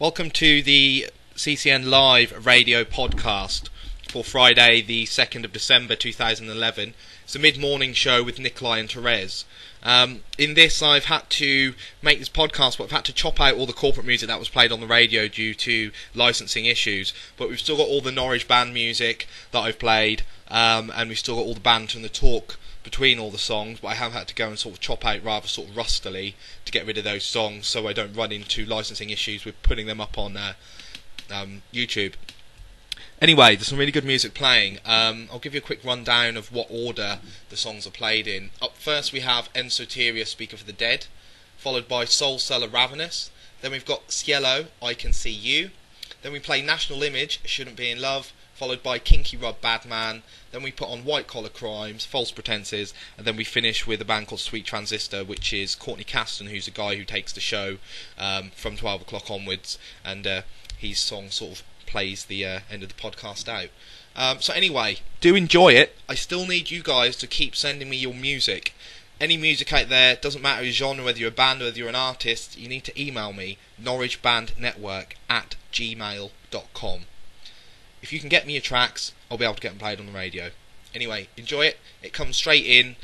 Welcome to the CCN Live radio podcast for Friday the 2nd of December 2011. It's a mid-morning show with Nikolai and Terrez. In this I've had to make this podcast, but I've had to chop out all the corporate music that was played on the radio due to licensing issues. But we've still got all the Norwich band music that I've played, and we've still got all the banter and the talk between all the songs, but I have had to go and sort of chop out rather sort of rustily to get rid of those songs so I don't run into licensing issues with putting them up on YouTube. Anyway, there's some really good music playing. I'll give you a quick rundown of what order the songs are played in. Up first we have Soteria, Speaker for the Dead, followed by SoulCellar, Ravenous. Then we've got Cielo, I Can See You. Then we play National Image, Shouldn't Be in Love, followed by Kinky, Bad Man. Then we put on White Collar Crimes, False Pretenses, and then we finish with a band called Sweet Transistor, which is Courtney Caston, who's a guy who takes the show from 12 o'clock onwards, and his song sort of plays the end of the podcast out. So anyway, do enjoy it. I still need you guys to keep sending me your music. Any music out there, doesn't matter your genre, whether you're a band or whether you're an artist, you need to email me, norwichbandnetwork@gmail.com. If you can get me your tracks, I'll be able to get them played on the radio. Anyway, enjoy it. It comes straight in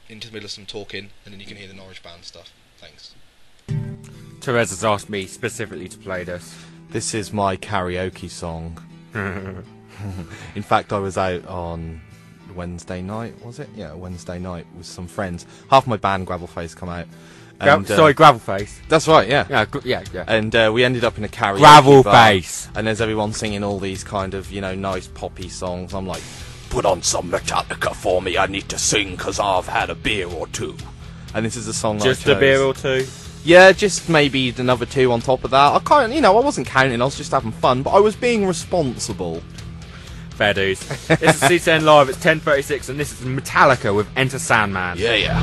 into the middle of some talking, and then you can hear the Norwich band stuff. Thanks. Terrez has asked me specifically to play this. This is my karaoke song. In fact, I was out on Wednesday night, was it? Yeah, Wednesday night with some friends. Half my band, Gravelface, come out. And, Gravelface. That's right, yeah. Yeah. And we ended up in a karaoke Gravelface. bar, and there's everyone singing all these kind of, nice poppy songs. I'm like, put on some Metallica for me, I need to sing 'cause I've had a beer or two. And this is a song Just I chose. a beer or two? Yeah, just maybe another two on top of that. I wasn't counting, I was just having fun, but I was being responsible. Fair dues. This is CCN Live, it's 10:36, and this is Metallica with Enter Sandman. Yeah.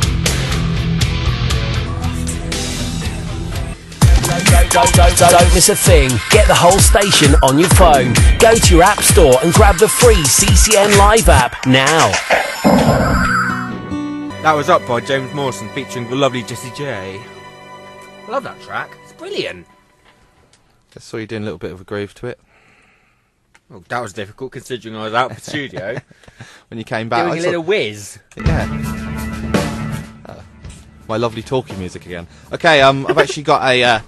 Don't miss a thing. Get the whole station on your phone. Go to your app store and grab the free CCN Live app now. That was Up by James Morrison featuring the lovely Jessie J. I love that track. It's brilliant. Just saw you doing a little bit of a groove to it. Oh, that was difficult considering I was out of the studio. When you came back, doing a little whiz. Yeah. My lovely talkie music again. Okay, I've actually got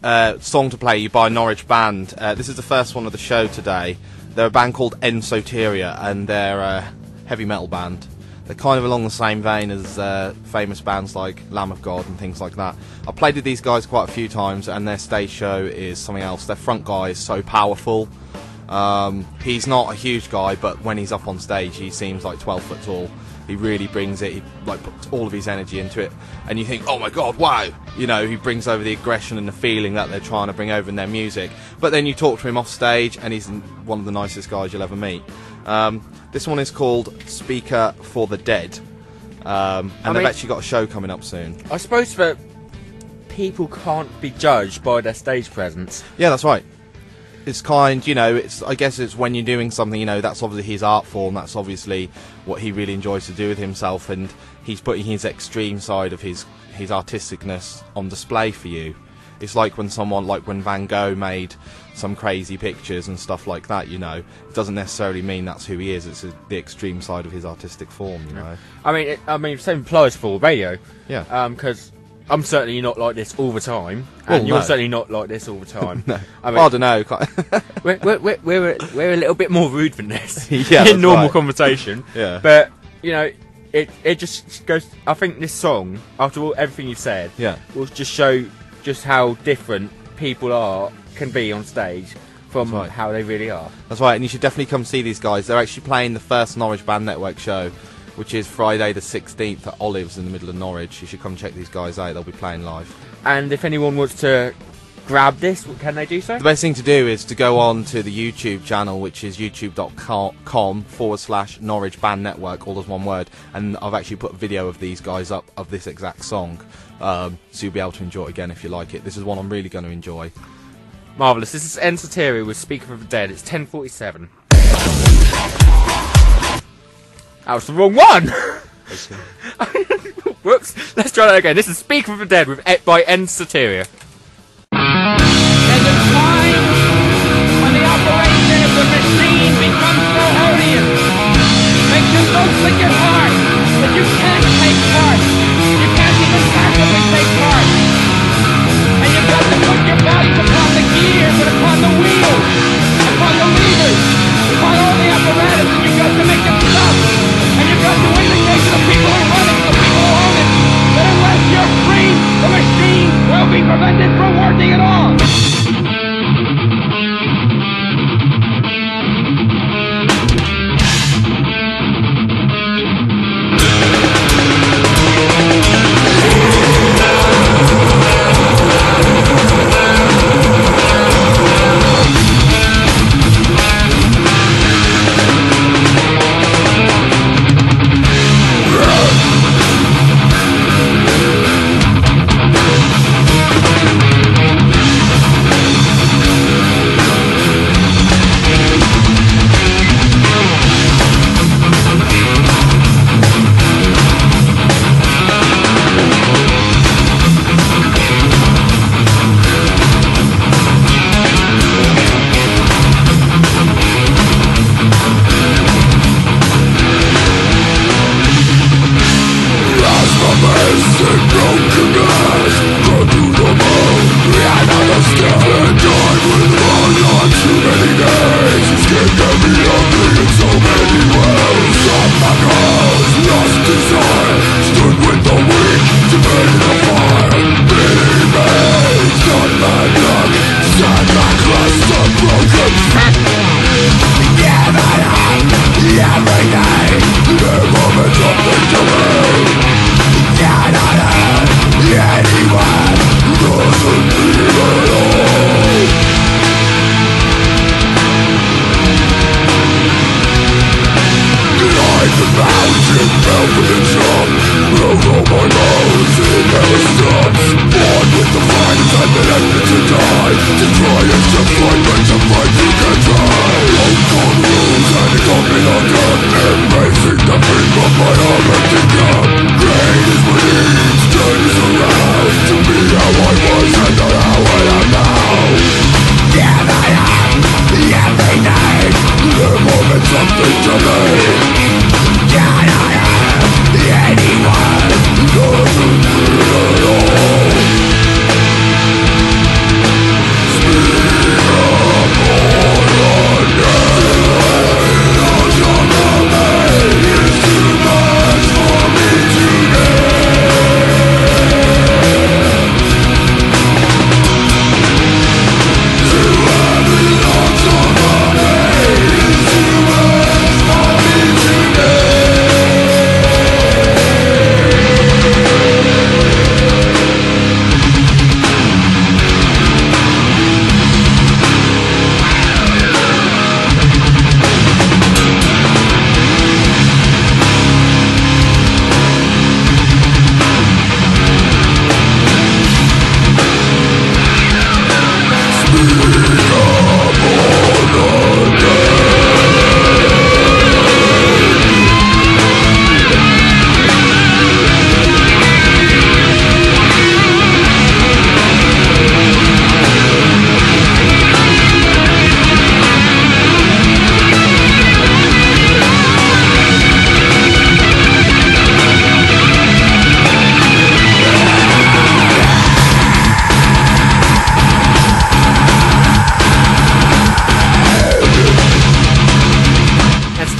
a song to play you by a Norwich band. This is the first one of the show today. They're a band called Soteria, and they're a heavy metal band. They're kind of along the same vein as famous bands like Lamb of God and things like that. I've played with these guys quite a few times, and their stage show is something else. Their front guy is so powerful. He's not a huge guy, but when he's up on stage, he seems like 12 foot tall. He really brings it. He puts all of his energy into it, and you think, oh my god, wow! He brings over the aggression and the feeling that they're trying to bring over in their music. But then you talk to him off stage, and he's one of the nicest guys you'll ever meet. This one is called Speaker for the Dead, and they've actually got a show coming up soon. I suppose that people can't be judged by their stage presence. Yeah, that's right. It's I guess it's when you're doing something, that's obviously his art form, that's obviously what he really enjoys to do with himself, and he's putting his extreme side of his artisticness on display for you. It's like when Van Gogh made some crazy pictures and stuff like that, it doesn't necessarily mean that's who he is, it's the extreme side of his artistic form, I mean, same applies for radio. Yeah. Because I'm certainly not like this all the time, and you're certainly not like this all the time. No. I don't know. we're a little bit more rude than this in normal conversation. Yeah. But it just goes. I think this song, after everything you've said, will just show just how different people can be on stage from how they really are. That's right, and you should definitely come see these guys. They're actually playing the first Norwich Band Network show, which is Friday the 16th at Olives in the middle of Norwich. You should come check these guys out. They'll be playing live. And if anyone wants to grab this, can they do so? The best thing to do is to go on to the YouTube channel, which is youtube.com/Norwich Band Network, all as one word, and I've actually put a video of these guys up of this exact song, so you'll be able to enjoy it again if you like it. This is one I'm really going to enjoy. Marvellous. This is Soteria with Speaker for the Dead. It's 10:47. That was the wrong one! Whoops. Let's try that again. This is Speaker for the Dead by Soteria. don't think your heart that you can't take part. You can't even passively take part. And you've got to put your bodies upon the gears and upon the wheels, upon the levers, upon all the apparatus, and you've got to make it stop. And you've got to indicate to the people who run it, to the people who own it, that unless you're free, the machine will be prevented from working at all.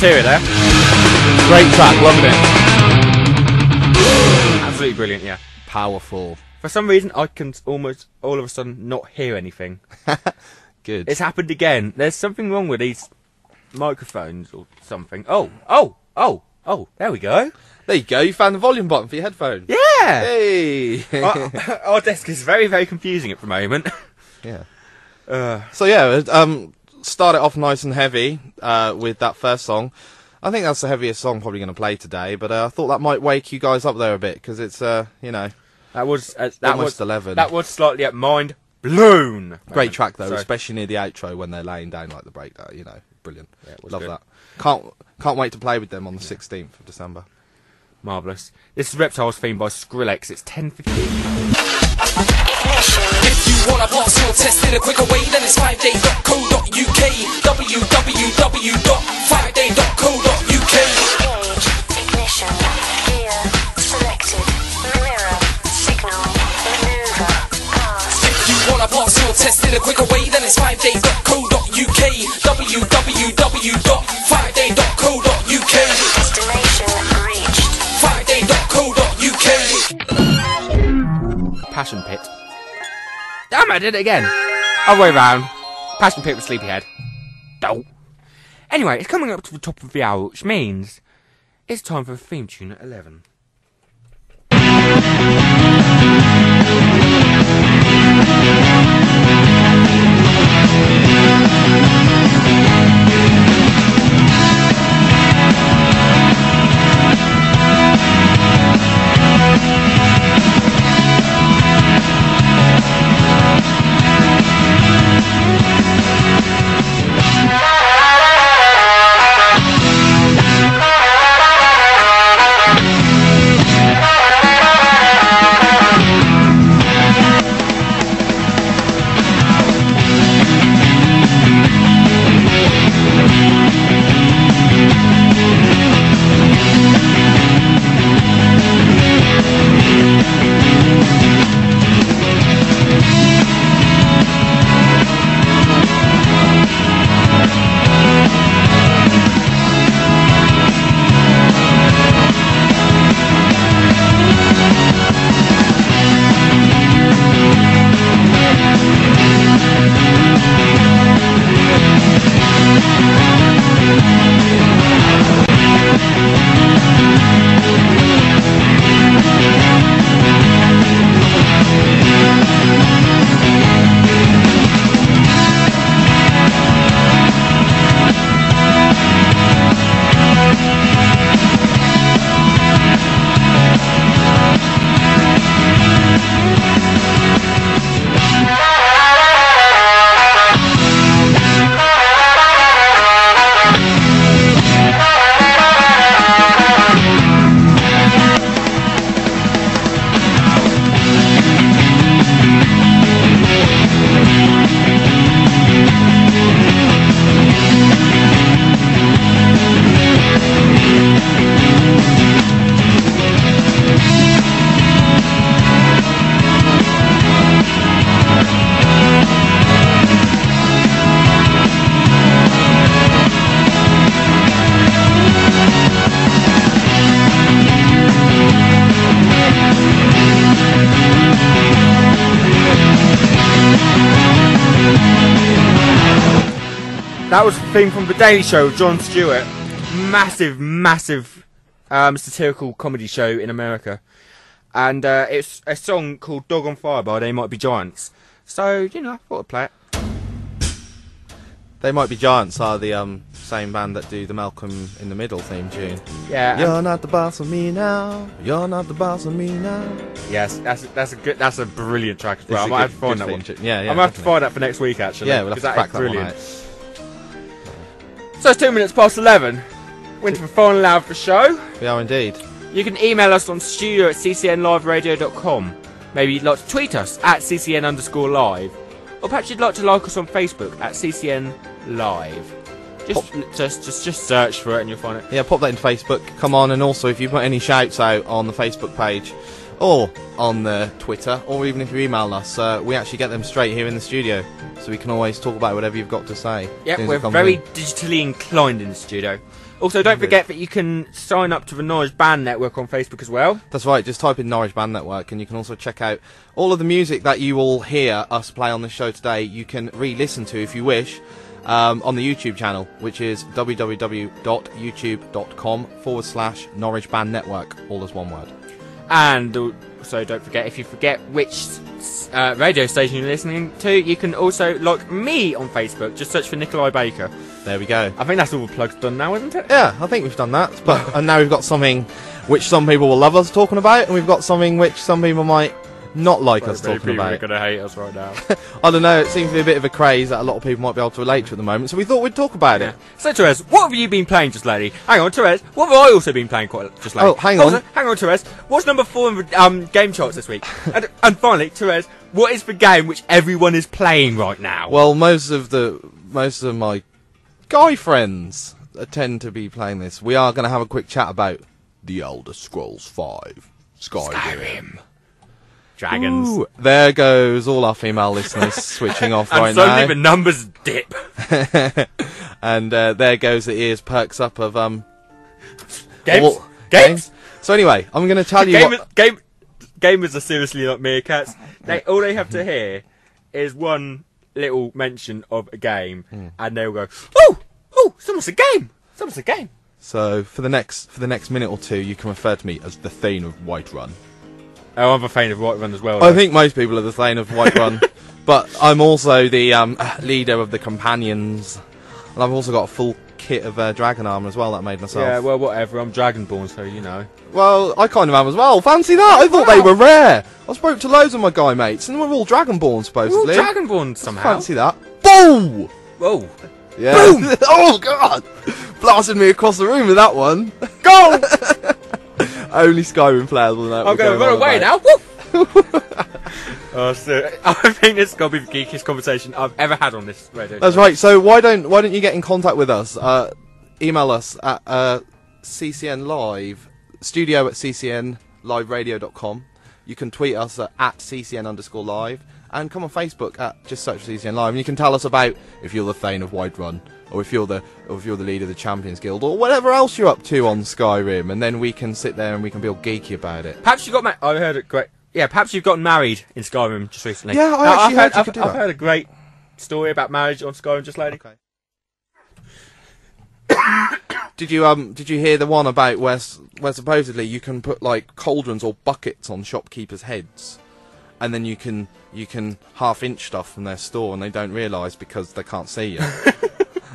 Soteria there. Great track, loving it. Absolutely brilliant, yeah. Powerful. For some reason, I can almost all of a sudden not hear anything. Good. It's happened again. There's something wrong with these microphones or something. Oh, there we go. There you go, you found the volume button for your headphone. Yeah! Hey! Our desk is very, very confusing at the moment. Yeah. So yeah, start it off nice and heavy with that first song. I think that's the heaviest song probably going to play today, but I thought that might wake you guys up there a bit, because it's, you know... That was almost 11. That was slightly at mind blown. Great track though, especially near the outro when they're laying down like the breakdown. You know, brilliant. Yeah, love good. that. Can't wait to play with them on the 16th of December. Marvellous. This is Reptiles theme by Skrillex. It's 10:15. If you want a parcel test in a quicker way, then it's 5day.co.uk. www.5day.co.uk. test in a quicker way, then it's 5day.co.uk. www.5day.co.uk. Destination reached. 5day.co.uk. Passion Pit. Damn, I did it again. Other way round. Passion Pit with Sleepyhead. Dope. Anyway, it's coming up to the top of the hour, which means it's time for the theme tune at 11. That was the theme from The Daily Show with Jon Stewart. Massive satirical comedy show in America. And it's a song called Dog on Fire by They Might Be Giants. So, you know, I thought I'd play it. They Might Be Giants are the same band that do the Malcolm in the Middle theme tune. Yeah. You're not the boss of me now. You're not the boss of me now. Yes, that's a brilliant track as well. I might have to find that one. Yeah, I might have to find that for next week actually. Yeah, we'll have to crack that one out. So it's 2 minutes past 11. We're into the final hour of the show. We are indeed. You can email us on studio@ccnliveradio.com. Maybe you'd like to tweet us at ccn_live. Or perhaps you'd like to like us on Facebook at CCN Live. Just search for it and you'll find it. Yeah, pop that into Facebook. Come on, and also if you've got any shouts out on the Facebook page or on the Twitter, or even if you email us, we actually get them straight here in the studio, so we can always talk about whatever you've got to say. Yeah, we're very digitally inclined in the studio. Also, don't forget that you can sign up to the Norwich Band Network on Facebook as well. That's right, just type in Norwich Band Network and you can also check out all of the music that you will hear us play on the show today. You can re-listen to, if you wish, on the YouTube channel, which is www.youtube.com/Norwich Band Network, all as one word. And also, don't forget, if you forget which radio station you're listening to, you can also like me on Facebook. Just search for Nikolai Baker. There we go. I think that's all the plugs done now, isn't it? Yeah, I think we've done that. But and now we've got something which some people will love us talking about, and we've got something which some people might not like us talking about. People are going to hate us right now. I don't know, it seems to be a bit of a craze that a lot of people might be able to relate to at the moment, so we thought we'd talk about it. So, Terrez, what have you been playing just lately? Hang on, Terrez, what have I also been playing just lately? Oh, hang on. Hang on, Terrez, what's number 4 in the game charts this week? and finally, Terrez, what is the game which everyone is playing right now? Well, most of my guy friends tend to be playing this. We are going to have a quick chat about The Elder Scrolls V, Skyrim. Dragons. Ooh, there goes all our female listeners switching off And right suddenly now. the numbers dip. And there goes the ears perks up of Games. games. So anyway, I'm going to tell you what... Gamers are seriously not meerkats. All they have to hear is one little mention of a game, and they'll go, "Oh, someone's a game. Someone's a game." So for the next minute or two, you can refer to me as the Thane of Whiterun. Oh, I'm a fan of Whiterun as well. I think most people are the Thane of Whiterun, but I'm also the leader of the companions, and I've also got a full kit of dragon armor as well that I made myself. Yeah, well, whatever. I'm Dragonborn, so you know. Well, I kind of am as well. Fancy that! I thought they were rare. I spoke to loads of my guy mates, and we're all Dragonborn supposedly. We're all Dragonborn somehow. Fancy that! Boom! Whoa! Yeah. Boom! Oh god! Blasted me across the room with that one. Go! Only Skyrim players will know. I'm going to run away now. Woo! Oh, so I think this has got to be the geekiest conversation I've ever had on this radio. That's right. So why don't you get in contact with us? Email us at CCN Live studio at ccnliveradio.com. You can tweet us at @CCN_live and come on Facebook at just search for CCN Live, and you can tell us about if you're the Thane of Whiterun, or if you're the leader of the Champions Guild, or whatever else you're up to on Skyrim, and then we can sit there and we can be all geeky about it. Perhaps you got I heard it great. Yeah, perhaps you've gotten married in Skyrim just recently. Yeah, I actually heard you could do that. I've heard a great story about marriage on Skyrim just lately. Okay. Did you hear the one about where supposedly you can put like cauldrons or buckets on shopkeepers' heads, and then you can half-inch stuff from their store and they don't realise because they can't see you.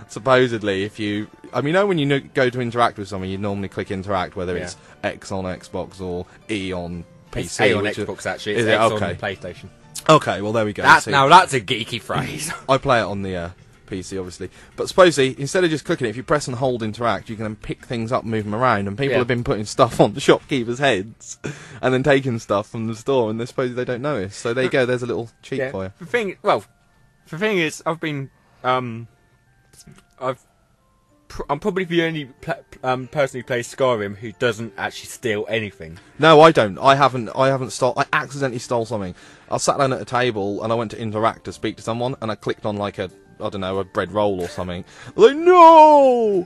Supposedly, if you know when you go to interact with someone, you normally click interact, whether it's X on Xbox or E on PC. It's A on Xbox actually. It's is it? X Okay. on PlayStation. Okay, well there we go. Now that's a geeky phrase. I play it on the PC, obviously. But supposedly, instead of just clicking it, if you press and hold interact, you can then pick things up and move them around. And people have been putting stuff on the shopkeepers' heads and then taking stuff from the store, and supposedly they don't notice. So there you go. There's a little cheat for you. The thing is, I'm probably the only person who plays Skyrim who doesn't actually steal anything. No, I don't. I haven't I accidentally stole something. I sat down at a table and I went to interact to speak to someone, and I clicked on like a bread roll or something. Like, no!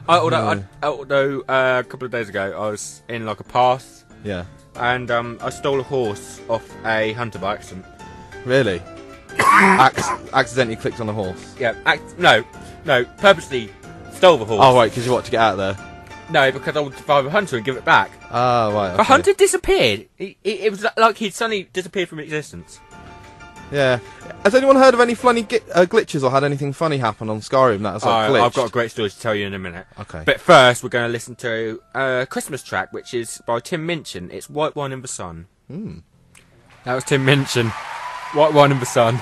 Although a couple of days ago I was in like a pass. Yeah. And I stole a horse off a hunter by accident. Really? Accidentally clicked on a horse? Yeah. No, purposely stole the horse. Oh, right, because you want to get out of there. No, because I wanted to find the hunter and give it back. Oh, right. Okay. The hunter disappeared. It was like he'd suddenly disappeared from existence. Yeah. Has anyone heard of any funny glitches or had anything funny happen on Skyrim that has glitched? I've got a great story to tell you in a minute. Okay. But first, we're going to listen to a Christmas track, which is by Tim Minchin. It's White Wine in the Sun. That was Tim Minchin. White Wine in the Sun.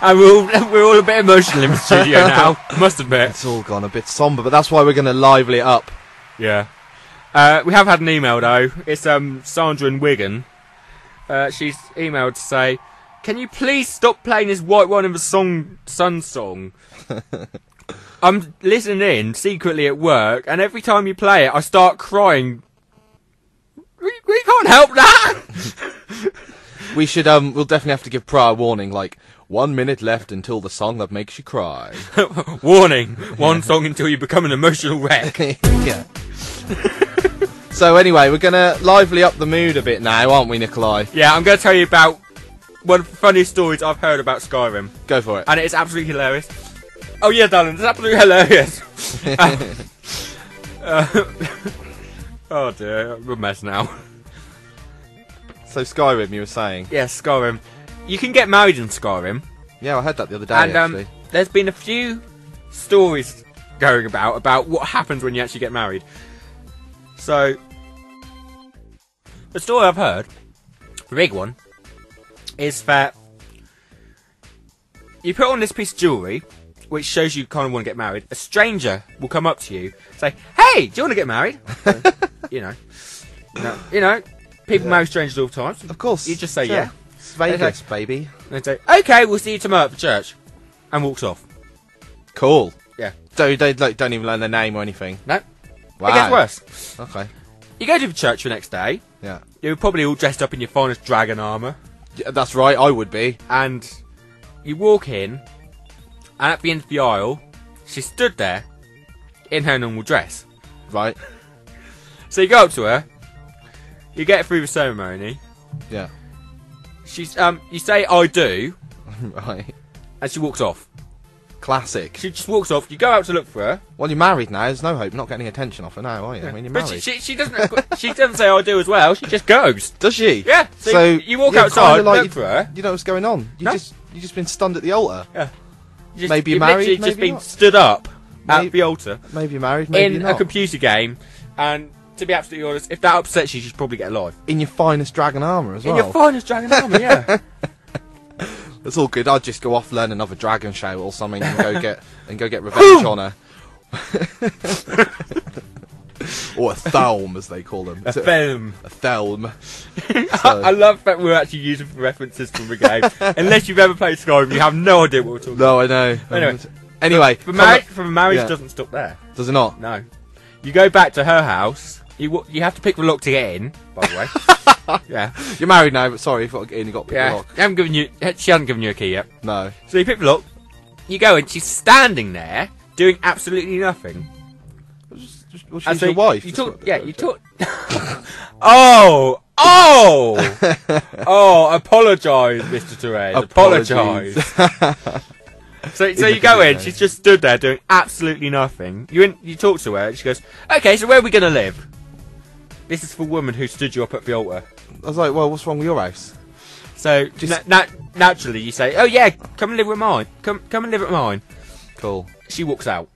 And we're all a bit emotional in the studio now, must admit. It's all gone a bit somber, but that's why we're going to lively it up. Yeah. We have had an email, though. It's Sandra in Wigan. She's emailed to say, can you please stop playing this White Wine in the Sun song? I'm listening in secretly at work, and every time you play it, I start crying. We can't help that! We should, we'll definitely have to give prior warning, like, 1 minute left until the song that makes you cry. Warning, one song until you become an emotional wreck. Yeah. So anyway, we're going to lively up the mood a bit now, aren't we, Nikolai? Yeah, I'm going to tell you about one of the funniest stories I've heard about Skyrim. Go for it. And it's absolutely hilarious. Oh yeah, darling, it's absolutely hilarious. Oh dear, I'm a mess now. So Skyrim, you were saying? Yes, Skyrim. You can get married in Skyrim. Yeah, I heard that the other day, and, actually. There's been a few stories going about what happens when you actually get married. So, the story I've heard, the big one, is that you put on this piece of jewellery, which shows you kind of want to get married. A stranger will come up to you, say, "Hey, do you want to get married?" you know, people marry strangers all the time. Of course. You just say yeah. It's Vegas, baby. And they say, "Okay, we'll see you tomorrow at the church," and walks off. Cool. Yeah. So they don't even learn their name or anything. No. Wow. It gets worse. Okay. You go to the church the next day. Yeah. You're probably all dressed up in your finest dragon armour. Yeah, that's right, I would be. And you walk in, and at the end of the aisle, she stood there in her normal dress. Right. So you go up to her, you get through the ceremony. Yeah. She's you say I do, Right. and she walks off. Classic. She just walks off. You go out to look for her. Well, you're married now. There's no hope. You're not getting any attention off her now, are you? I mean, you're But married. she doesn't. She doesn't say I do as well. She just goes. Does she? Yeah. So you walk you're outside, kinda like look for her. You know what's going on. You No. just been stunned at the altar. Yeah. Maybe you're you've married, literally maybe just been not. stood up Maybe- at the altar Maybe you're married. Maybe in you're a not. computer game, and to be absolutely honest, if that upsets you, you should probably get a life. In your finest dragon armour as In well. your finest dragon armour, yeah. It's all good. I'd just go off, learn another dragon shout or something, and go get revenge on her. Or a thelm, as they call them. A film. A thelm. I love that we're actually using references from the game. Unless you've ever played Skyrim, you have no idea what we're talking about. No, I know. Anyway, Anyway, the marriage Yeah. doesn't stop there. does it not? No. You go back to her house. You have to pick the lock to get in, by the way. Yeah. You're married now, but sorry, if you got to get in, you got to pick the Yeah. lock. She hasn't given you a key yet. No. So you pick the lock. You go in. She's standing there doing absolutely nothing. Well, And she's so your wife. You talk. Yeah. You talk. Oh. Apologise, Mr. Terrez. Apologise. So you go in. She's just stood there doing absolutely nothing. You talk to her. And she goes, "Okay, so where are we gonna live?" This is for the woman who stood you up at the altar. I was like, well, what's wrong with your house? So naturally, you say, "Oh yeah, come and live with mine. Come and live at mine." Cool. She walks out.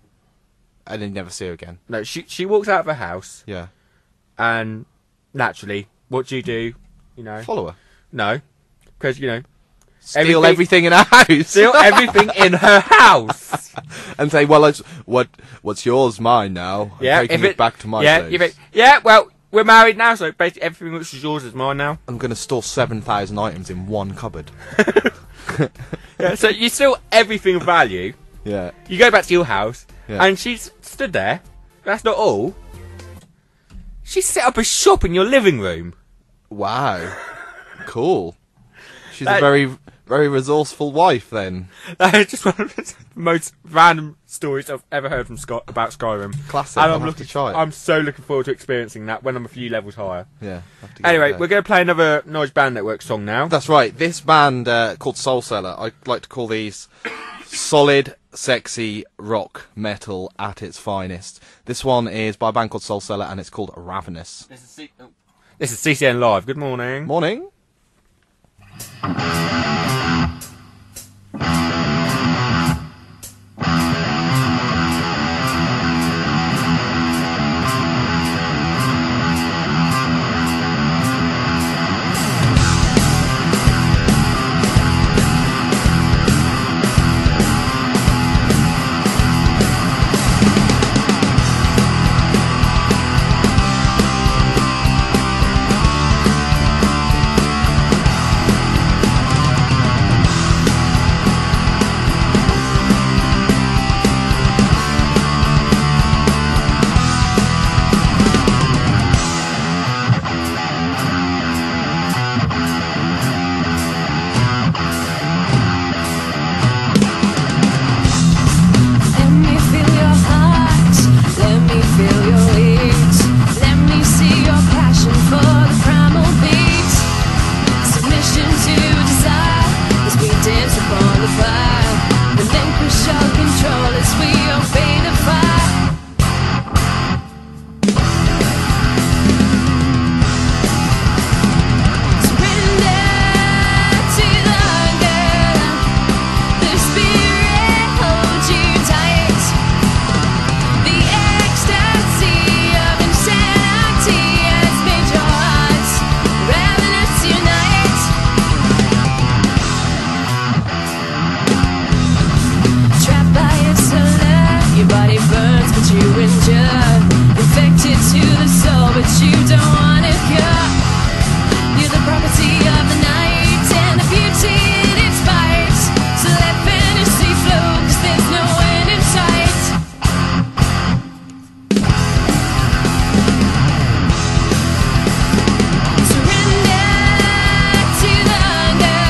And then you never see her again. No, she walks out of the house, Yeah. and naturally, what do? You know, Follow her. no, because Steal everything in her house. steal everything in her house. And say, well, what's yours, mine now. I'm Yeah, taking it back to my yeah, place. well, we're married now, so basically everything which is yours is mine now. I'm going to store 7,000 items in one cupboard. Yeah, so you steal everything of value. Yeah. You go back to your house, Yeah. and she's stood there. That's not all. She set up a shop in your living room. Wow. Cool. She's That- a very, very resourceful wife, then. That is just one of the most random stories I've ever heard from about Skyrim. Classic. And I'll have to try it. I'm so looking forward to experiencing that when I'm a few levels higher. Yeah. have to get Anyway, there. we're going to play another Knowledge Band Network song now. That's right. This band called SoulCellar, I like to call these solid, sexy rock metal at its finest. This one is by a band called SoulCellar, and it's called Ravenous. This is CCN Live. Good morning. Morning. Surrender to the hunger.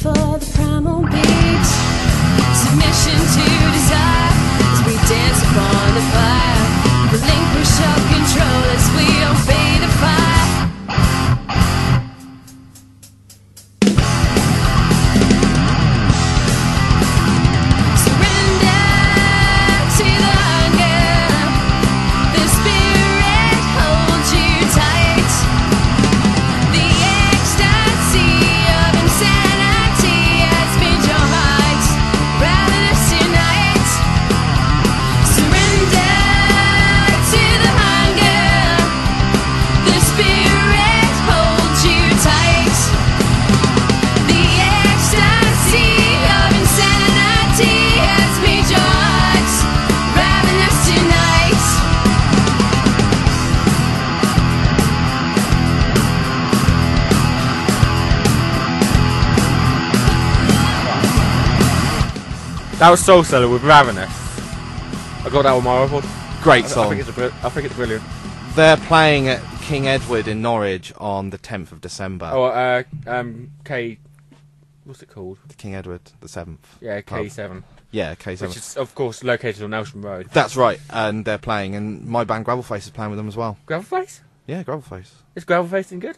for the primal beat. Submission to desire as we dance upon the fire. Relinquish our control as we obey the fire. Surrender to the hunger. The spirit holds you tight. The ecstasy of insanity has made your heart ravenous tonight. Surrender to the hunger. The spirit holds you tight. The ecstasy of insanity has made your heart ravenous tonight. That was SoulCellar with Ravenous. I got that on my iPod. Great I song. think it's brilliant. They're playing at King Edward in Norwich on the 10th of December. Oh, what's it called? King Edward, the 7th. Yeah, K7. Yeah, K7. Which is, of course, located on Nelson Road. That's right, and they're playing, and my band Gravelface is playing with them as well. Gravelface? Yeah, Gravelface. Is Gravelface any good?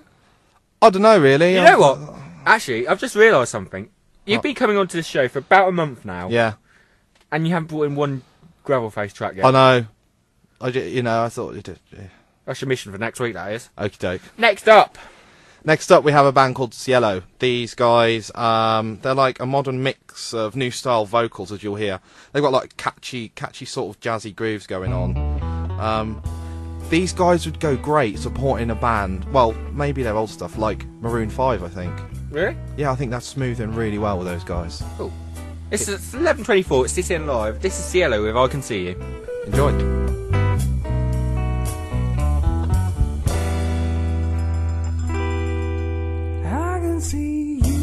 I don't know, really. You know what? Actually, I've just realised something. You've been coming onto this show for about a month now. Yeah. And you haven't brought in one Gravelface track yet. I know. I thought you did. Yeah. That's your mission for next week, that is. Okie doke. Next up, we have a band called Cielo. These guys, they're like a modern mix of new style vocals, as you'll hear. They've got like catchy sort of jazzy grooves going on. These guys would go great supporting a band. Well, maybe their old stuff, like Maroon 5, I think. really? Yeah, I think that's smoothing really well with those guys. Cool. This is 11:24. It's CCN Live. This is Cielo with I Can See You. Enjoy. I can see you,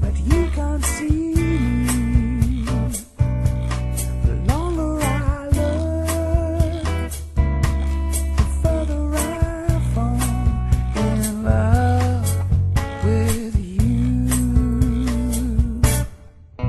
but you can't see me. The longer I look, the further I fall in love with you. I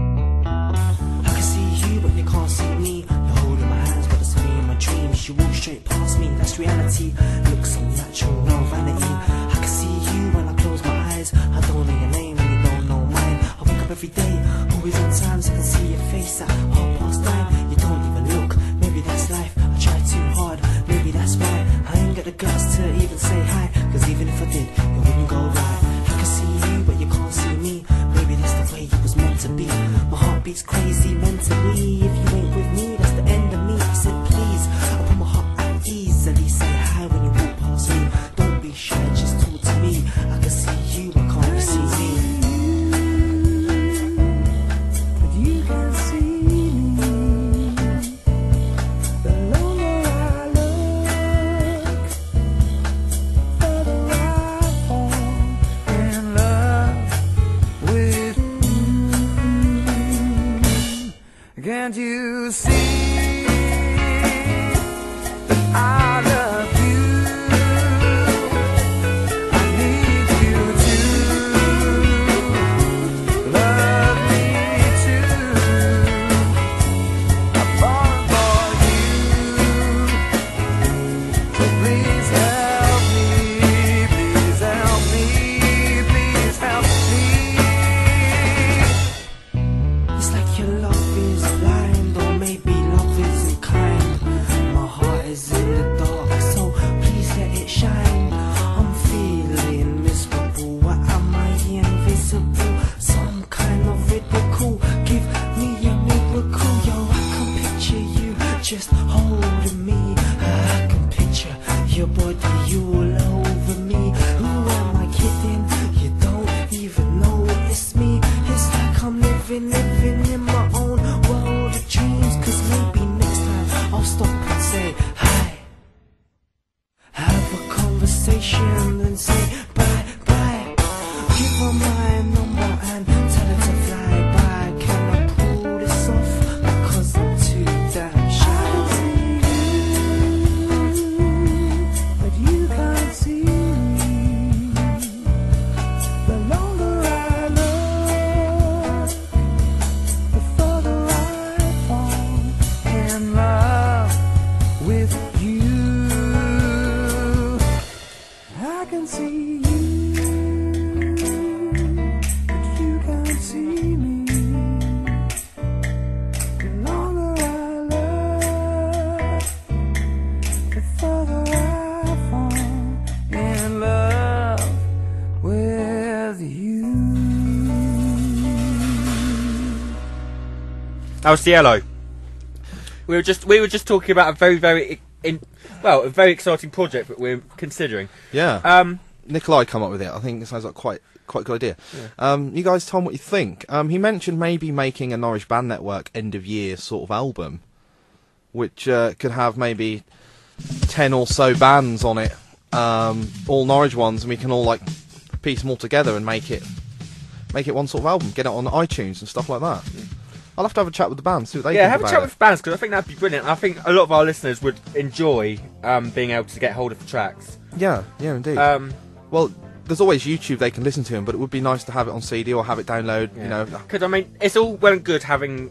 can see you, but you can't see me. You're holding my hands, but it's only in my dreams. You walk straight past me, that's reality. Looks so natural, no vanity. I can see you when I close my eyes. I don't know your name and you don't know mine. I wake up every day, always on time, so I can see your face at 9:30. You don't even look, maybe that's life. I try too hard, maybe that's why I ain't got the guts to even say hi. Cause even if I did, it wouldn't go right. I can see you, but you can't see me. Maybe that's the way you was meant to be. My heart beats crazy mentally. If you ain't with me, that's the end of me. I said please, I put my heart at ease. At least say hi when you walk past me. Don't be shy, just talk to me. I can see you, but can't you see me? But you can't see me. The longer I look, further I fall in love with you. Can't you see that I love you? I need you to love me too. I'm falling for you, so please help me, please help me, please help me. It's like your love is blind, or maybe love isn't kind. My heart is in the dark, so please let it shine. I'm feeling miserable. What am I, invisible? Some kind of ridicule. Give me a miracle, yo. I can picture you just holding me. I can picture your body all over me. Who am I kidding? You don't even know it's me. It's like I'm living in my own world of dreams. Cause maybe next time I'll stop and say hi. Have a conversation and say bye bye. Give her my number and tell her to fly by. Can I pull this off? Because I'm too damn shy. That was Cielo. We were just talking about a very exciting project that we're considering. Yeah. Nikolai come up with it. I think it sounds like quite a good idea. Yeah. You guys tell me what you think. He mentioned maybe making a Norwich Band Network end of year sort of album, which could have maybe 10 or so bands on it, all Norwich ones, and we can all like piece them all together and make it one sort of album. Get it on iTunes and stuff like that. I'll have to have a chat with the bands, see what they think have about a chat it. with bands, because I think that'd be brilliant. I think a lot of our listeners would enjoy being able to get hold of the tracks. Yeah, indeed. Well, there's always YouTube they can listen to them, but it would be nice to have it on CD or have it download. Yeah. You know, because I mean, it's all well and good having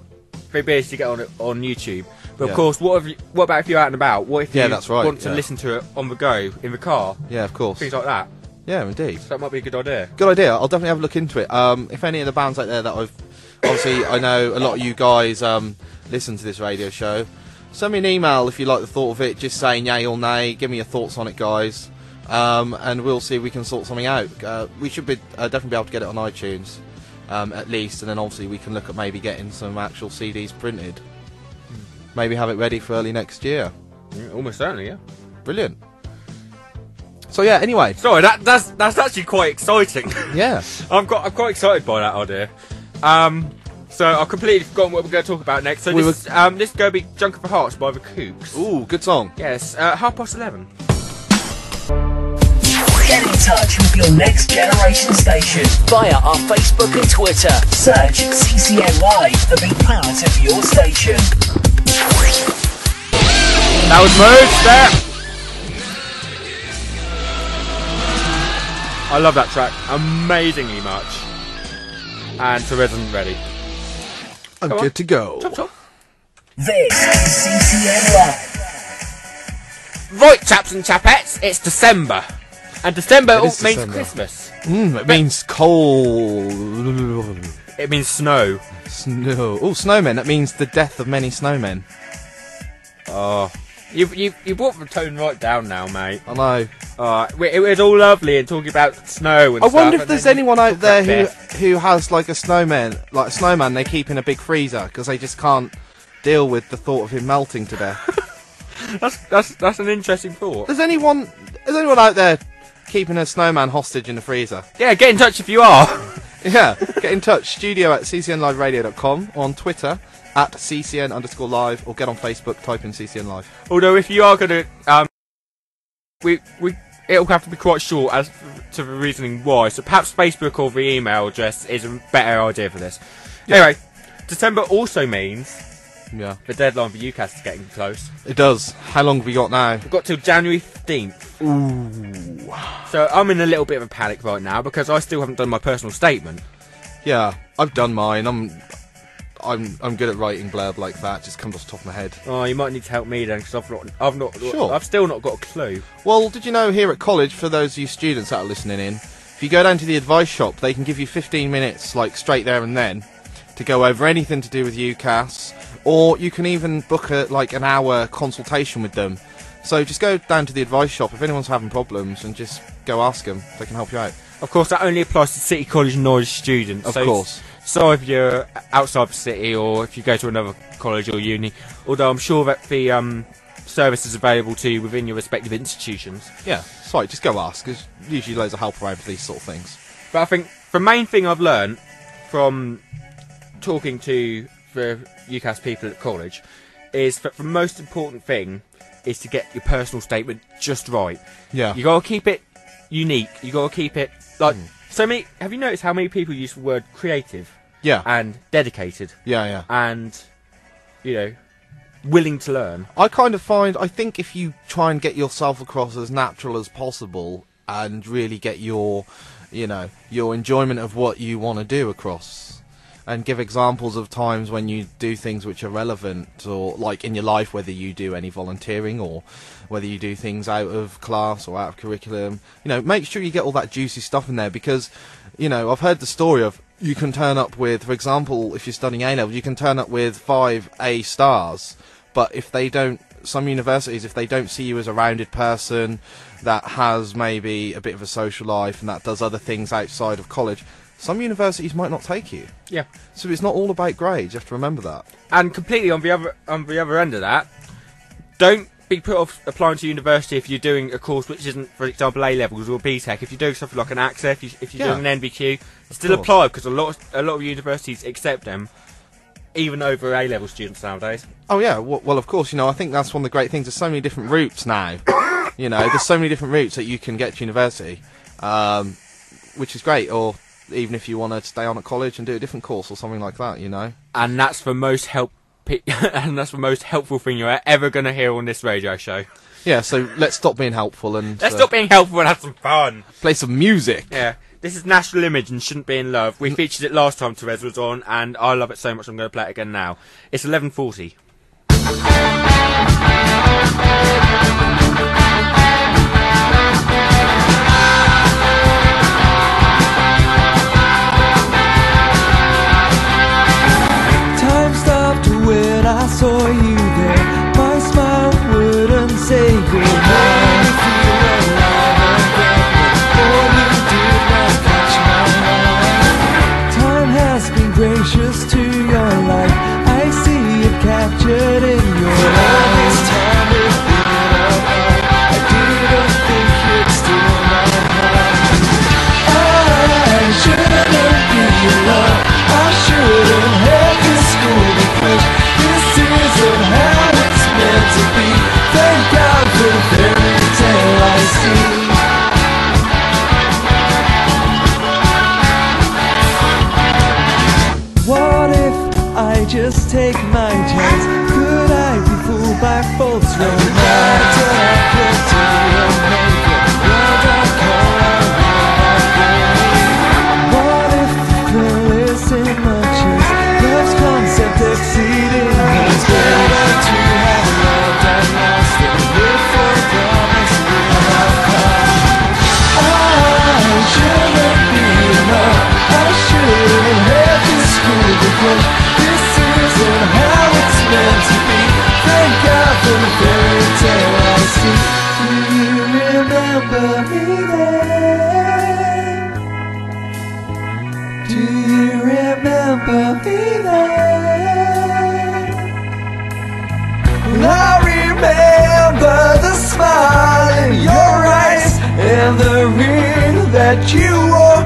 the ability to get on it on YouTube, but of course, what about if you're out and about? What if you that's right, want to listen to it on the go in the car? Yeah, of course. Things like that. Yeah, indeed. So that might be a good idea. Good idea. I'll definitely have a look into it. If any of the bands out there that obviously I know a lot of you guys listen to this radio show, send me an email if you like the thought of it, just saying yay or nay. Give me your thoughts on it, guys, and we'll see if we can sort something out. We should be definitely be able to get it on iTunes at least, and then obviously we can look at maybe getting some actual CDs printed. Maybe have it ready for early next year. Yeah, almost certainly, yeah. Brilliant. So yeah, anyway. Sorry, that's actually quite exciting. Yeah. I'm quite excited by that idea. So I've completely forgotten what we're going to talk about next. So this is going to be Junk of the Hearts by the Kooks. Ooh, good song. Yes, 11:30. Get in touch with your next generation station via our Facebook and Twitter. Search CCN Live and be part of your station. That was Mood there. I love that track amazingly much. And Terrez isn't ready. I'm good to go. Top. This is CCN Live. Right, chaps and chapettes, it's December. And December means December. Christmas. It means cold. It means snow. Snow. Oh, snowmen. That means the death of many snowmen. Oh. You brought the tone right down now, mate. I know. It was all lovely and talking about snow and I stuff. wonder if there's anyone out there about who has like a snowman they keep in a big freezer because they just can't deal with the thought of him melting to death. That's an interesting thought. Is anyone out there keeping a snowman hostage in the freezer? Yeah, get in touch if you are. Yeah, get in touch. studio@ccnliveradio.com, or on Twitter @ccn_live, or get on Facebook, type in CCN Live. Although if you are going to, it'll have to be quite short as to the reasoning why. So perhaps Facebook or the email address is a better idea for this. Yeah. Anyway, December also means the deadline for UCAS is getting close. It does. How long have we got now? We've got till January 15th. Ooh. So I'm in a little bit of a panic right now because I still haven't done my personal statement. Yeah, I've done mine. I'm good at writing blurb like that. Just comes off the top of my head. Oh, you might need to help me then, because Sure. I've still not got a clue. Well, did you know here at college, for those of you students that are listening in, if you go down to the advice shop, they can give you 15 minutes, like straight there and then, to go over anything to do with UCAS, or you can even book an hour consultation with them. So just go down to the advice shop if anyone's having problems, and just go ask them. They can help you out. Of course, that only applies to City College Norwich students. Of course. So if you're outside the city, or if you go to another college or uni, although I'm sure that the service is available to you within your respective institutions. Yeah, sorry, just go ask. There's usually loads of help around for these sort of things. But I think the main thing I've learned from talking to the UCAS people at college is that the most important thing is to get your personal statement just right. Yeah. You gotta keep it unique. You gotta keep it like so many. Have you noticed how many people use the word creative? Yeah. And dedicated. Yeah. And willing to learn. I think if you try and get yourself across as natural as possible and really get your enjoyment of what you want to do across, and give examples of times when you do things which are relevant, or like in your life, whether you do any volunteering or whether you do things out of class or out of curriculum, make sure you get all that juicy stuff in there, because, I've heard the story of, you can turn up with, for example, if you're studying A-level, you can turn up with 5 A stars, but some universities, if they don't see you as a rounded person that has maybe a bit of a social life and that does other things outside of college, some universities might not take you. Yeah. So it's not all about grades. You have to remember that. And completely on the other end of that, don't be put off applying to university if you're doing a course which isn't, for example, A levels or B Tech. If you're doing something like an AXA, if you're doing an NVQ, still apply, because a lot of universities accept them, even over A level students nowadays. Oh yeah, well of course, I think that's one of the great things. There's so many different routes now. There's so many different routes that you can get to university, which is great. Or even if you want to stay on at college and do a different course or something like that, And that's the most helpful thing you're ever going to hear on this radio show. Yeah, so let's stop being helpful and stop being helpful and have some fun. Play some music. Yeah, this is National Image and Shouldn't Be in Love. We featured it last time Terrez was on, and I love it so much I'm going to play it again now. It's 11:40. When I saw you there, my smile wouldn't say goodbye. I feel alive again, before you did not catch my eye. Time has been gracious to your life. I see it captured in your eyes. All this time it's been apart, I didn't think you'd steal my heart. I shouldn't be in love, I shouldn't have this school because this isn't how it's meant to be. Thank God for the fairy tale I see. What if I just take my chance? Could I be fooled by false romance? What if the thrill isn't much as love's concept exceeding his better to have loved and lost and live for promise without cost. I shouldn't be enough, I shouldn't have this school because this isn't how it's meant to be. Thank God for the fairy tale I see. Do you remember me then? Do you remember me then? I remember the smile in your eyes and the ring that you wore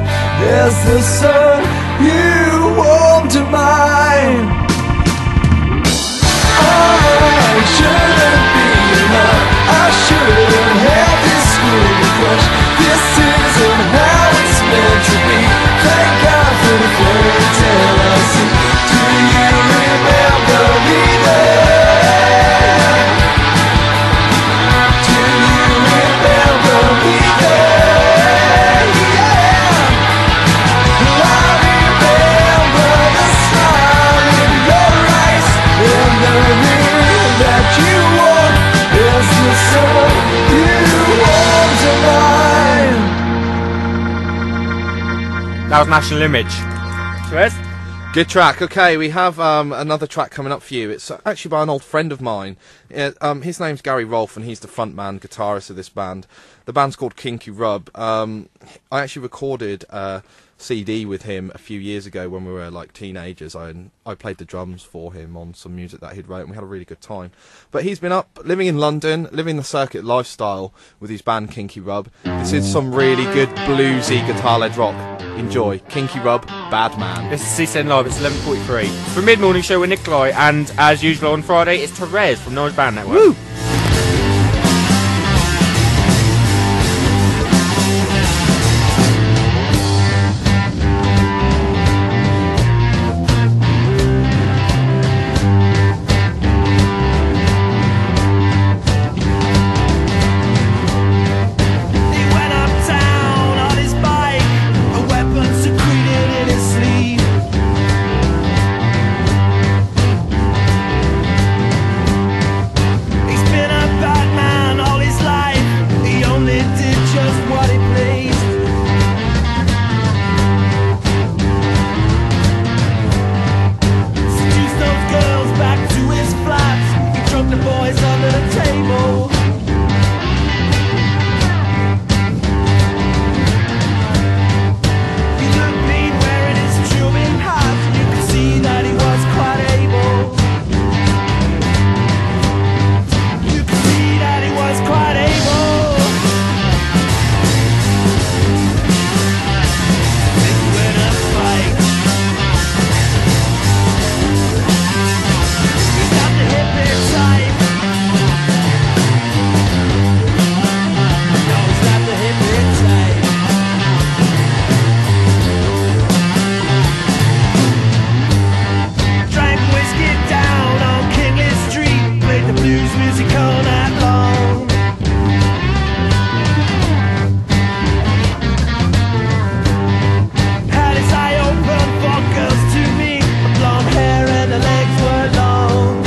as the sun you warmed to mine. I shouldn't be enough, I shouldn't have this school crush. This isn't how it's meant to be. Thank God for the fairy tale I see. Do you remember me then? Do you remember me then? Yeah. I remember the smile in your eyes and the ring that you wore as the sun you warmed to mine. That was National Image. Terrez? Good track. Okay, we have another track coming up for you. It's actually by an old friend of mine. His name's Gary Rolfe, and he's the frontman, guitarist of this band. The band's called Kinky. I actually recorded a CD with him a few years ago when we were like teenagers. I played the drums for him on some music that he'd wrote, and we had a really good time. But he's been up living in London, living the circuit lifestyle with his band Kinky. This is some really good bluesy guitar-led rock. Enjoy. Kinky, Bad Man. This is CCN Live, it's 11:43. It's the mid-morning show with Nikolai, and as usual on Friday, it's Terrez from Norwich Band Network. Woo! You look mean blues music all night long. Had his eye open for girls to me, blonde hair and her legs were long.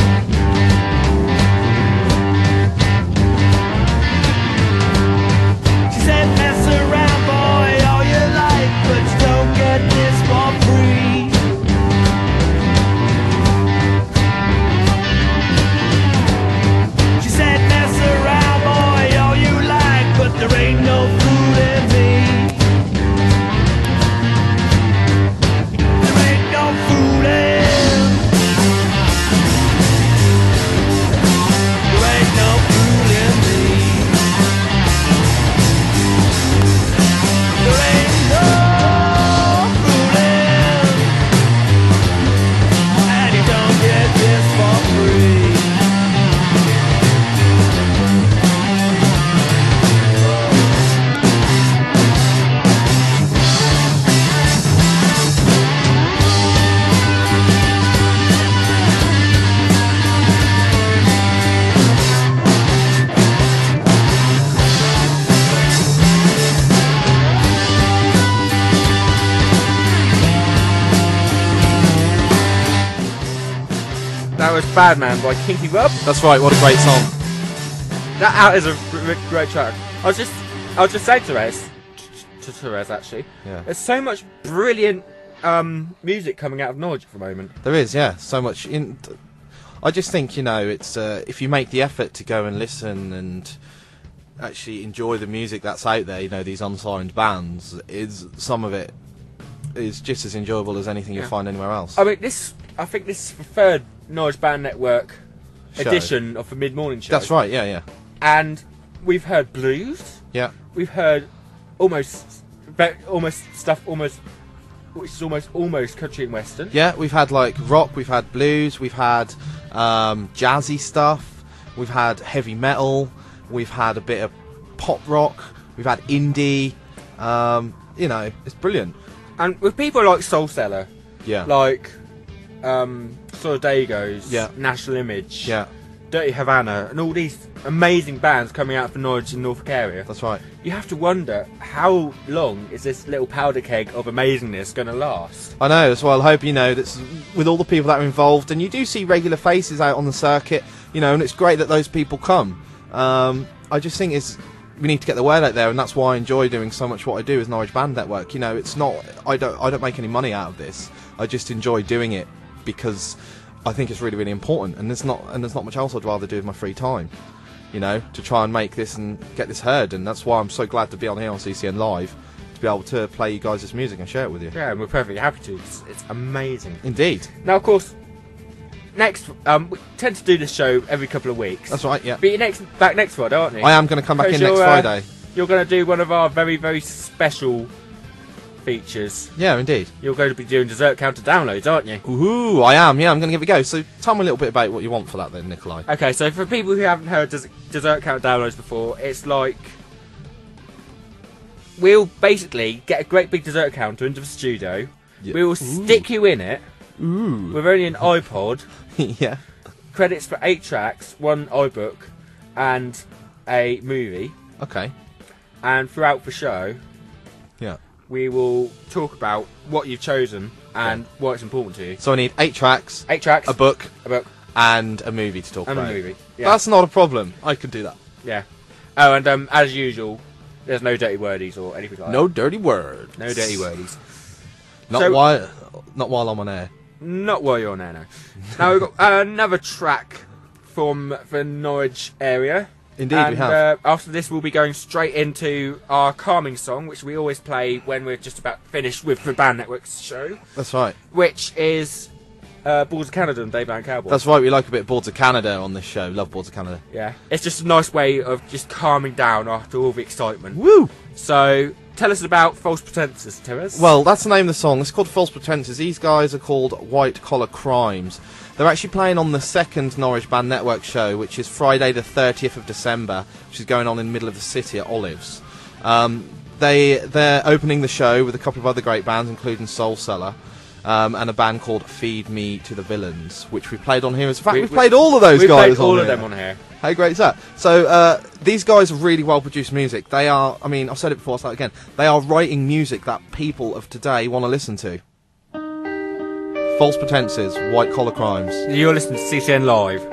She said, mess around, boy, all you like, but you don't get this for free. She said, mess around, boy, all you like, but there ain't no fooling me. There ain't no fooling. There ain't no fooling me. There ain't no fooling. And you don't get this for free. That was Bad Man by Kinky. That's right. What a great song. That out is a great track. I was just saying to Terrez actually. Yeah. There's so much brilliant music coming out of Norwich at the moment. There is, yeah, so much. I just think, you know, it's if you make the effort to go and listen and actually enjoy the music that's out there, you know, these unsigned bands, some of it is just as enjoyable as anything you'll find anywhere else. I mean, I think this is the third Norwich Band Network Show. Edition of the mid-morning show. That's right, yeah. And we've heard blues. Yeah. We've heard almost stuff which is almost country and western. Yeah, we've had like rock, we've had blues, we've had jazzy stuff, we've had heavy metal, we've had a bit of pop rock, we've had indie. You know, it's brilliant. And with people like SoulCellar, Yeah. like Soteria, Yeah. National Image, Yeah. Dirty Havana, and all these amazing bands coming out from Norwich and Norfolk area, That's right. you have to wonder how long is this little powder keg of amazingness going to last? I know, as well. I hope, you know, that's with all the people that are involved, and you do see regular faces out on the circuit, you know, and it's great that those people come. I just think we need to get the word out there, and that's why I enjoy doing so much what I do with Norwich Band Network. You know, it's not, I don't make any money out of this. I just enjoy doing it because I think it's really, really important, and there's not much else I'd rather do with my free time, you know, to try and make this and get this heard. And that's why I'm so glad to be on here on CCN Live, to be able to play you guys' music and share it with you. Yeah, and we're perfectly happy to. It's amazing. Indeed. Now, of course, next we tend to do this show every couple of weeks. That's right, yeah. But you're back next Friday, aren't you? I am going to come back in next Friday. You're going to do one of our very, very special features. Yeah, indeed. You're going to be doing Dessert Counter downloads, aren't you? Ooh, I am, yeah, I'm going to give it a go. So tell me a little bit about what you want for that then, Nikolai. Okay, so for people who haven't heard Dessert Counter downloads before, it's like we'll basically get a great big dessert counter into the studio. Yeah. We will stick you in it with only an iPod. Yeah. Credits for 8 tracks, 1 iBook, and a movie. Okay. And throughout the show, Yeah. we will talk about what you've chosen and why it's important to you. So I need 8 tracks, 8 tracks, a book, and a movie to talk a about. movie. Yeah. That's not a problem. I can do that. Yeah. Oh, and as usual, there's no dirty wordies or anything like No that. dirty words. No dirty wordies. Not So- while I'm on air. Not while you're on there, no. Now we've got another track from the Norwich area. Indeed, and, we have. After this, we'll be going straight into our calming song, which we always play when we're just about finished with the Band Network's show, That's right. which is Boards of Canada and Daybound Cowboy. That's right. We like a bit of Boards of Canada on this show. Love Boards of Canada. Yeah. It's just a nice way of just calming down after all the excitement. Woo! So, tell us about False Pretenses, Terrez. Well, that's the name of the song. It's called False Pretenses. These guys are called White Collar Crimes. They're actually playing on the second Norwich Band Network show, which is Friday the 30th of December, which is going on in the middle of the city at Olives. They're opening the show with a couple of other great bands, including SoulCellar. and a band called Feed Me to the Villains, which we played on here. In fact, we've played all of those guys. Played all of them on here. How great is that? So these guys are really well-produced music. They are, I mean, I've said it before, I'll say it again. They are writing music that people of today want to listen to. False Pretenses, White Collar Crimes. You're listening to CCN Live.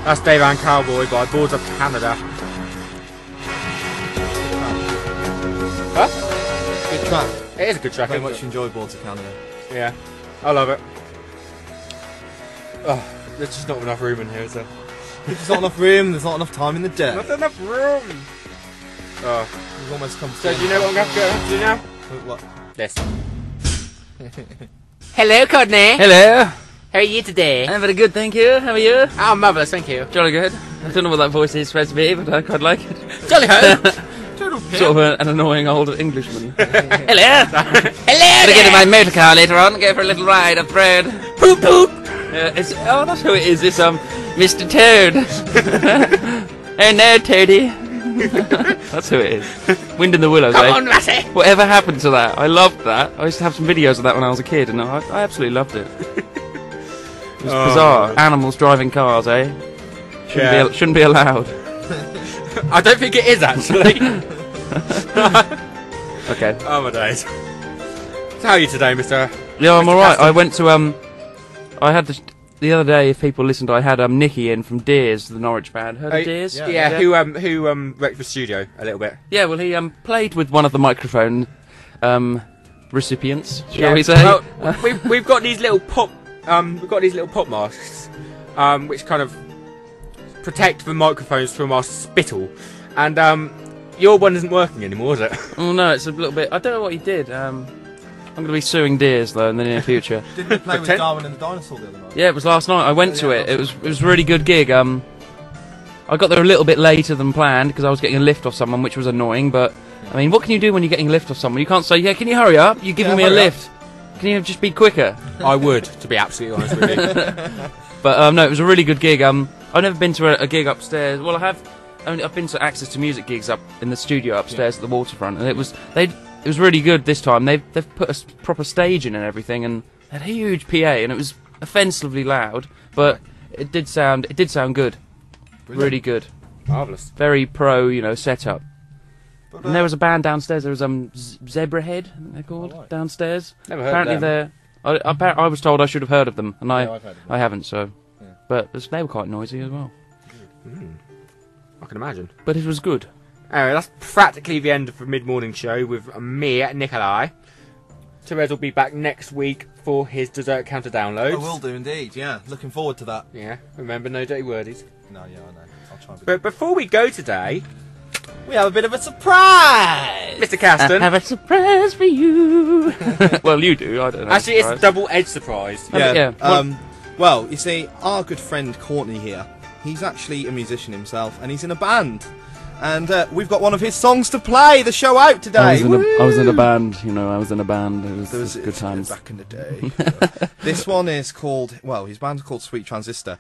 That's Dave and Cowboy by Boards of Canada. Huh? Good track. It is a good track. I very much enjoy Boards of Canada. Yeah, I love it. Oh, there's just not enough room in here, is there? There's not enough room, there's not enough time in the day. Not enough room! Oh. We've almost come to So, do you know what I'm going to have to do now? What? This. Hello, Courtney. Hello. How are you today? I'm very good, thank you. How are you? Oh, marvellous, thank you. Jolly good. I don't know what that voice is supposed to be, but I quite like it. Jolly ho! Sort of an annoying old Englishman. Hello! Hello! Gonna get in my motor car later on, go for a little ride up the road. Poop poop! Oh, that's who it is. It's Mr. Toad. Oh no, Toady. That's who it is. Wind in the Willows. Come on, Lassie! Whatever happened to that? I loved that. I used to have some videos of that when I was a kid, and I absolutely loved it. It was bizarre. Animals driving cars, eh? Shouldn't be allowed. I don't think it is actually. Okay. Oh my days. How are you today, Mr. Yeah, I'm Mr. alright. Caston? I went to I had the other day. If people listened, I had Nicky in from Deers, the Norwich band. Heard of Deers? Yeah. Who wrecked the studio a little bit. Yeah. Well, he played with one of the microphone recipients, shall we say? Well, we've got these little pop masks, which kind of protect the microphones from our spittle, and your one isn't working anymore, is it? Oh no, it's a little bit. I don't know what he did. I'm going to be suing Deers though in the near future. Didn't we play with Darwin and the Dinosaur the other night? Yeah, it was last night. I went to it. It was a really good gig. I got there a little bit later than planned because I was getting a lift off someone, which was annoying. But I mean, what can you do when you're getting a lift off someone? You can't say, "Yeah, can you hurry up? You're giving me a lift. Can you just be quicker?" I would, to be absolutely honest with you. But no, it was a really good gig. I've never been to a gig upstairs. Well, I have. I've been to Access to Music gigs up in the studio upstairs at the waterfront, and it was really good this time. They've put a proper stage in and everything, and had a huge PA, and it was offensively loud, but it did sound good. Brilliant. Really good. Marvellous. Very pro, setup. But, and there was a band downstairs. There was Zebrahead, I think they're called, downstairs. Never heard of them. I was told I should have heard of them, and I've heard of them. I haven't. So, but they were quite noisy as well. I can imagine. But it was good. Anyway, that's practically the end of the mid-morning show with me, Nikolai. Terrez will be back next week for his Dessert Counter downloads. I will do indeed, yeah. Looking forward to that. Yeah, remember, no dirty wordies. No, yeah, I know. I'll try and But before we go today, we have a bit of a surprise! Mr. Caston. I have a surprise for you. Well, you do, I don't know. Actually, it's a double-edged surprise. Yeah. Well, you see, our good friend Courtney here, he's actually a musician himself, and he's in a band. And we've got one of his songs to play, the show out today. I was in a band, I was in a band. It was good times. Back in the day. This one is called, his band's called Sweet Transistor.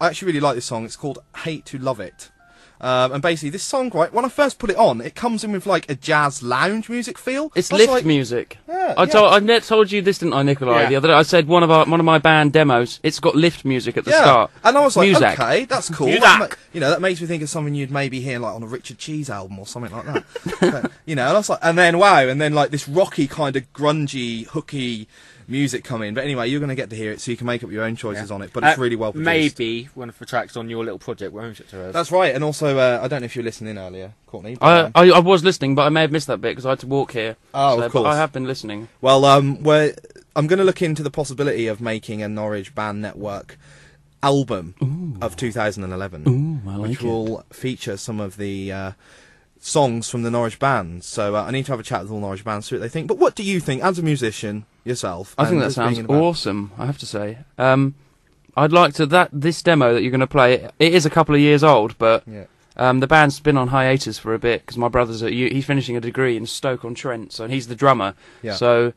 I actually really like this song. It's called Hate to Love It. And basically, this song, right, when I first put it on, it comes in with like a jazz lounge music feel. It's lift music. Yeah, I told you this, didn't I, Nikolai? Yeah. The other day, I said one of my band demos. It's got lift music at the start. And I was like, Muzak. okay, that's cool. That makes me think of something you'd maybe hear like on a Richard Cheese album or something like that. But, and I was like, and then like this rocky kind of grungy, hooky music come in. But anyway, you're going to get to hear it, so you can make up your own choices on it. But it's really well produced. Maybe one of the tracks on your little project, won't it, Terrez? That's right. And also, I don't know if you were listening earlier, Courtney. But, I was listening, but I may have missed that bit because I had to walk here. Oh, of course. But I have been listening. Well, I'm going to look into the possibility of making a Norwich Band Network album of 2011, which will feature some of the songs from the Norwich bands. So I need to have a chat with all Norwich bands, see what they think. But what do you think, as a musician yourself? I think that sounds awesome, I have to say. I'd like to, this demo that you're going to play, it is a couple of years old, but the band's been on hiatus for a bit, because my brother's he's finishing a degree in Stoke-on-Trent, and he's the drummer. Yeah. So,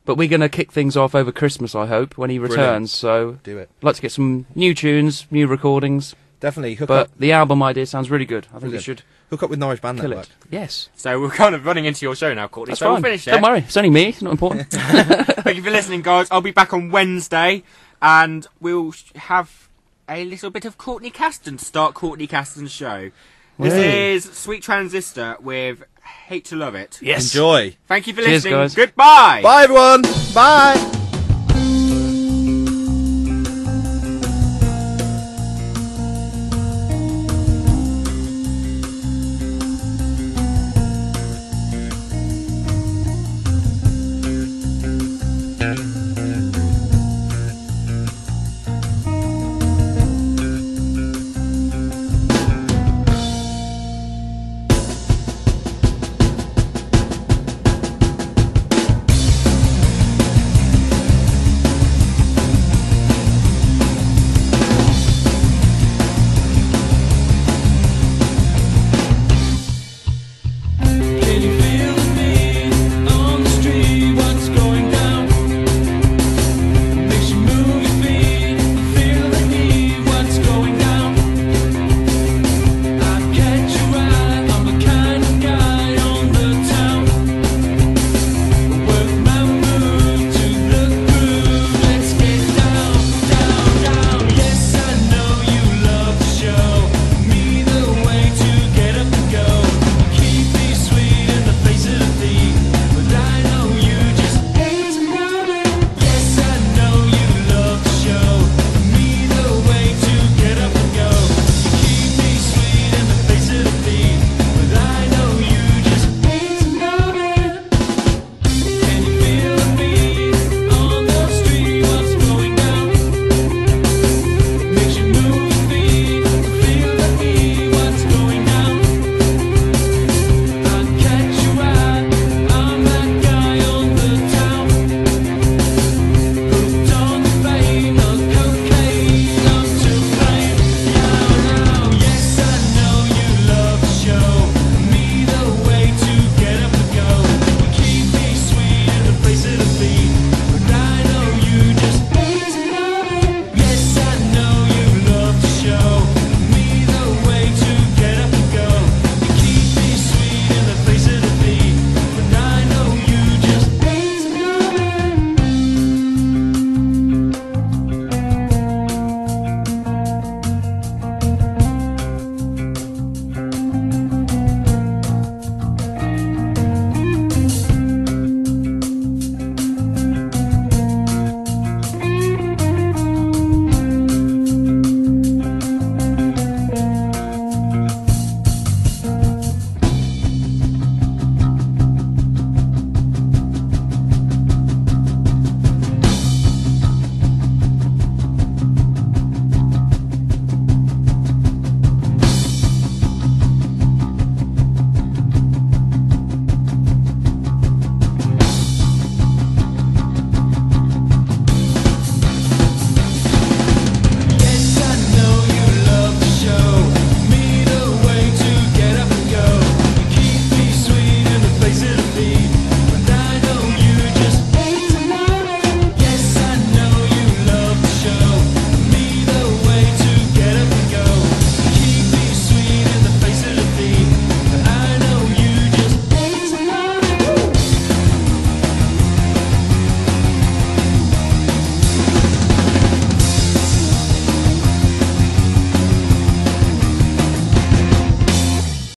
but we're going to kick things off over Christmas, I hope, when he returns. So, do it. I'd like to get some new tunes, new recordings. Definitely hook up. up. But the album idea sounds really good. I think you should hook up with Norwich Band kill Network. it. Yes. So we're kind of running into your show now, Courtney. That's so fine. We'll finish there. Don't worry, it's only me. It's not important. Thank you for listening, guys. I'll be back on Wednesday, and we'll have a little bit of Courtney Caston to start Courtney Caston's show. This is Sweet Transistor with Hate to Love It. Yes. Enjoy. Thank you for Cheers, listening. guys. Goodbye. Bye, everyone. Bye.